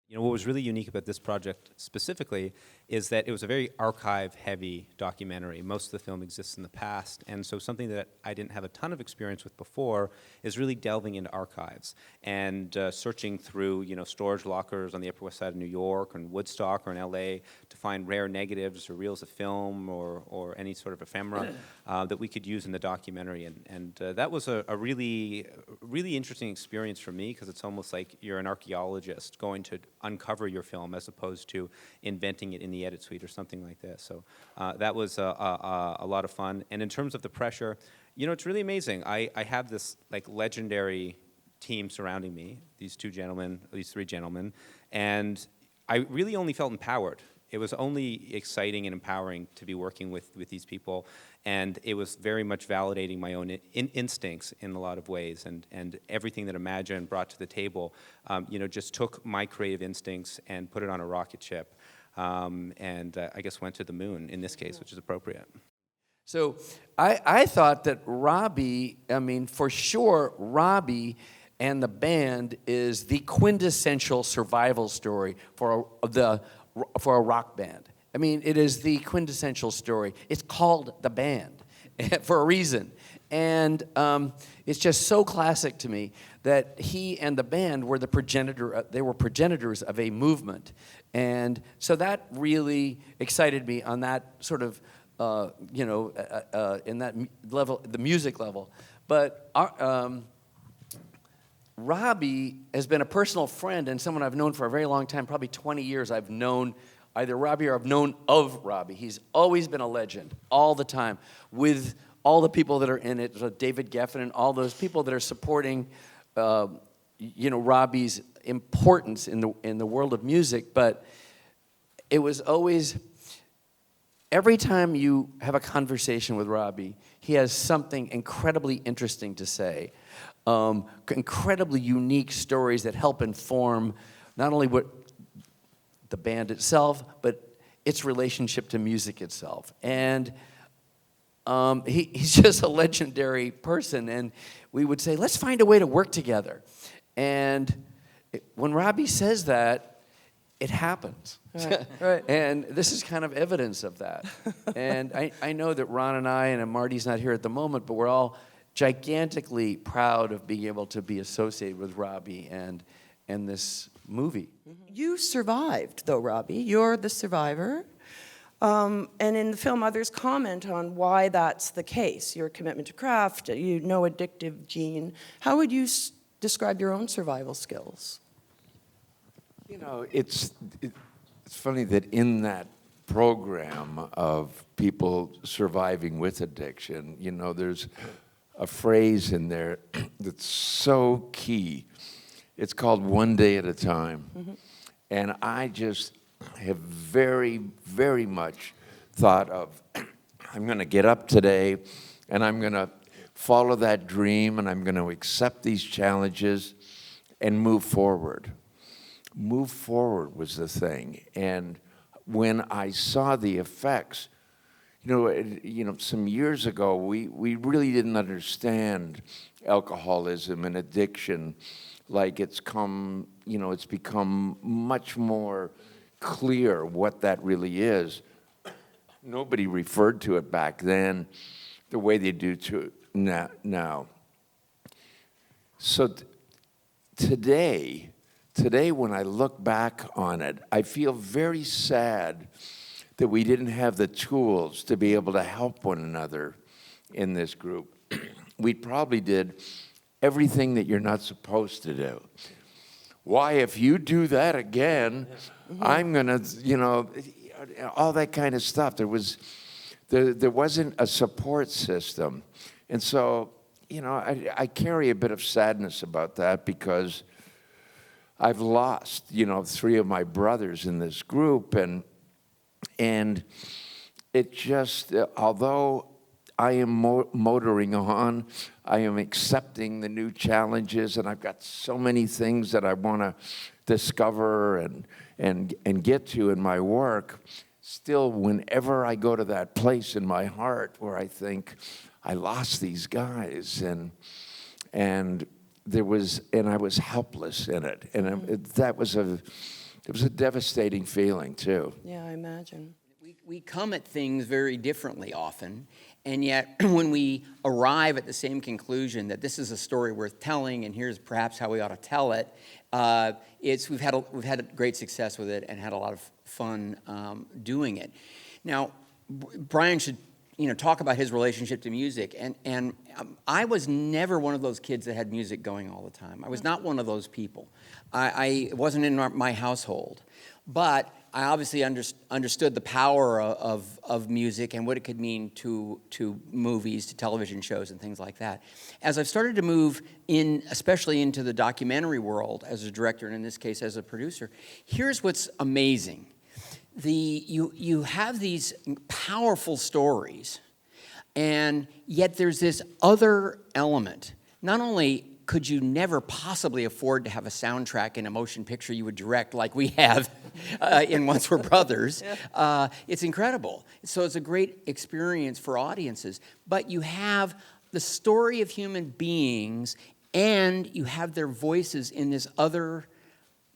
What was really unique about this project specifically is that it was a very archive-heavy documentary. Most of the film exists in the past, and so something that I didn't have a ton of experience with before is really delving into archives and searching through, storage lockers on the Upper West Side of New York or in Woodstock or in LA to find rare negatives or reels of film or any sort of ephemera that we could use in the documentary. And that was a really, really interesting experience for me, because it's almost like you're an archaeologist going to uncover your film as opposed to inventing it in the edit suite or something like this. So that was a lot of fun. And in terms of the pressure, it's really amazing. I have this legendary team surrounding me, these three gentlemen, and I really only felt empowered. It was only exciting and empowering to be working with these people, and it was very much validating my own instincts in a lot of ways, and everything that Imagine brought to the table, just took my creative instincts and put it on a rocket ship, and I guess went to the moon in this case, which is appropriate. So I thought that Robbie, for sure, Robbie and the band is the quintessential survival story for a rock band. It is the quintessential story. It's called The Band for a reason. And it's just so classic to me that he and the band were they were progenitors of a movement. And so that really excited me on that sort of, in that level, the music level. But Robbie has been a personal friend and someone I've known for a very long time, probably 20 years. I've known either Robbie or I've known of Robbie. He's always been a legend, all the time, with all the people that are in it, so David Geffen and all those people that are supporting, Robbie's importance in the world of music. But it was always, every time you have a conversation with Robbie, he has something incredibly interesting to say. Incredibly unique stories that help inform not only what the band itself, but its relationship to music itself. And he's just a legendary person, and we would say, let's find a way to work together. And when Robbie says that, it happens. Right. And this is kind of evidence of that. And I know that Ron and I, and Marty's not here at the moment, but we're all gigantically proud of being able to be associated with Robbie and this movie. You survived, though, Robbie. You're the survivor. And in the film, others comment on why that's the case. Your commitment to craft, no addictive gene. How would you describe your own survival skills? It's funny that in that program of people surviving with addiction, there's a phrase in there that's so key. It's called one day at a time. Mm-hmm. And I just have very, very much thought of, I'm going to get up today and I'm going to follow that dream and I'm going to accept these challenges and move forward. Move forward was the thing. And when I saw the effects, some years ago, we really didn't understand alcoholism and addiction like it's become much more clear what that really is. Nobody referred to it back then the way they do to now. So today, when I look back on it, I feel very sad that we didn't have the tools to be able to help one another in this group. We probably did everything that you're not supposed to do. Why, if you do that again, I'm gonna, all that kind of stuff. There wasn't a support system. And so, I carry a bit of sadness about that because I've lost, three of my brothers in this group, and it just, although I am motoring on, I am accepting the new challenges, and I've got so many things that I want to discover and get to in my work. Still, whenever I go to that place in my heart where I think I lost these guys, and I was helpless in it, and that was It was a devastating feeling, too. Yeah, I imagine. We come at things very differently often, and yet when we arrive at the same conclusion that this is a story worth telling, and here's perhaps how we ought to tell it, we've had great success with it and had a lot of fun doing it. Now, Brian should talk about his relationship to music, and I was never one of those kids that had music going all the time. I was not one of those people. It wasn't in my household, but I obviously understood the power of music and what it could mean to movies, to television shows, and things like that. As I've started to move in, especially into the documentary world as a director, and in this case as a producer, here's what's amazing. You have these powerful stories, and yet there's this other element. Not only could you never possibly afford to have a soundtrack in a motion picture you would direct like we have in Once We're Brothers. It's incredible. So it's a great experience for audiences. But you have the story of human beings, and you have their voices in this other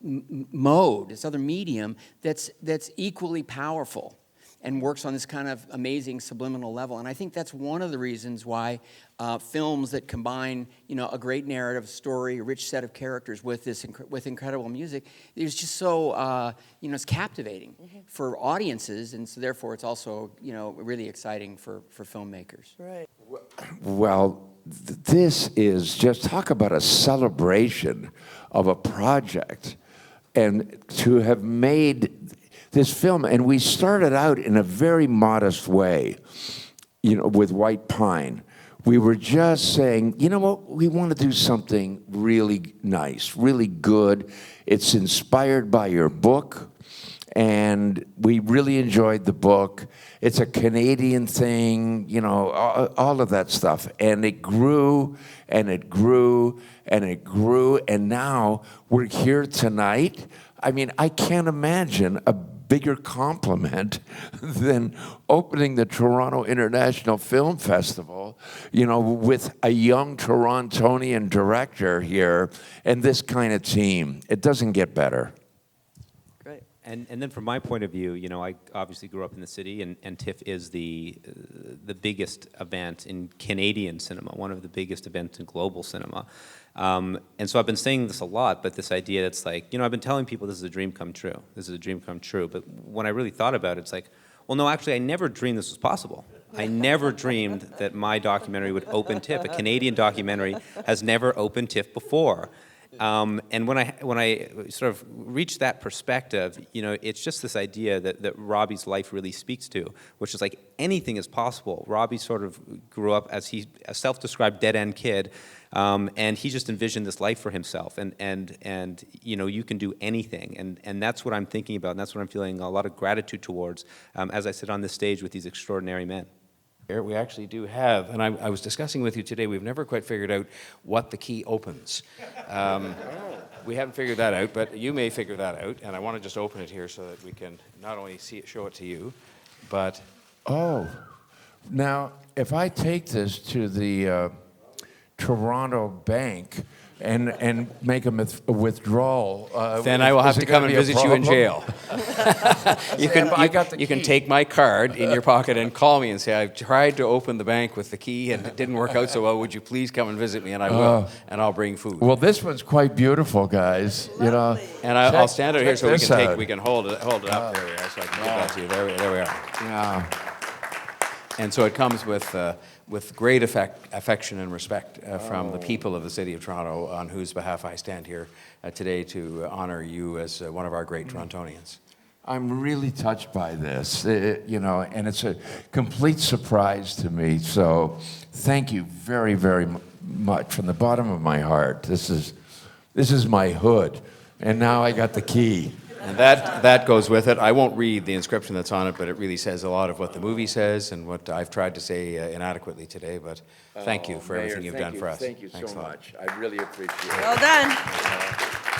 mode, this other medium that's equally powerful and works on this kind of amazing subliminal level. And I think that's one of the reasons why films that combine, a great narrative story, a rich set of characters with incredible music, it's just so, it's captivating for audiences, and so therefore it's also, really exciting for filmmakers. Right. Well, this is just, talk about a celebration of a project, and to have made this film, and we started out in a very modest way, with White Pine. We were just saying, you know what, we want to do something really nice, really good. It's inspired by your book, and we really enjoyed the book. It's a Canadian thing, all of that stuff. And it grew, and it grew, and it grew, and now we're here tonight. I mean, I can't imagine a bigger compliment than opening the Toronto International Film Festival, with a young Torontonian director here and this kind of team. It doesn't get better. Great. And then from my point of view, I obviously grew up in the city, and TIFF is the biggest event in Canadian cinema, one of the biggest events in global cinema. And so I've been saying this a lot, but this idea that's like, I've been telling people this is a dream come true. This is a dream come true. But when I really thought about it, it's like, well, no, actually, I never dreamed this was possible. I never dreamed that my documentary would open TIFF. A Canadian documentary has never opened TIFF before. And when I sort of reached that perspective, it's just this idea that Robbie's life really speaks to, which is like anything is possible. Robbie sort of grew up as a self-described dead-end kid, and he just envisioned this life for himself. And you can do anything, and that's what I'm thinking about, and that's what I'm feeling a lot of gratitude towards as I sit on this stage with these extraordinary men. We actually do have, and I was discussing with you today, we've never quite figured out what the key opens. We haven't figured that out, but you may figure that out, and I want to just open it here so that we can not only see it, show it to you, but... Oh, now, if I take this to the Toronto Bank and make a withdrawal... then I will have to come and visit you in jail. You key. can take my card in your pocket and call me and say, I've tried to open the bank with the key and it didn't work out so well. Would you please come and visit me? And I will, and I'll bring food. Well, this one's quite beautiful, guys. And I'll stand it here so we can hold it up. There we are, so I can give that to you. There we are. Yeah. And so it comes with great affection and respect from the people of the city of Toronto, on whose behalf I stand here today to honor you as one of our great Torontonians. I'm really touched by this, and it's a complete surprise to me. So thank you very, very much from the bottom of my heart. This is my hood, and now I got the key. And that goes with it. I won't read the inscription that's on it, but it really says a lot of what the movie says and what I've tried to say inadequately today. But thank you for everything you've done for us. Thank you so much. I really appreciate it. Well done.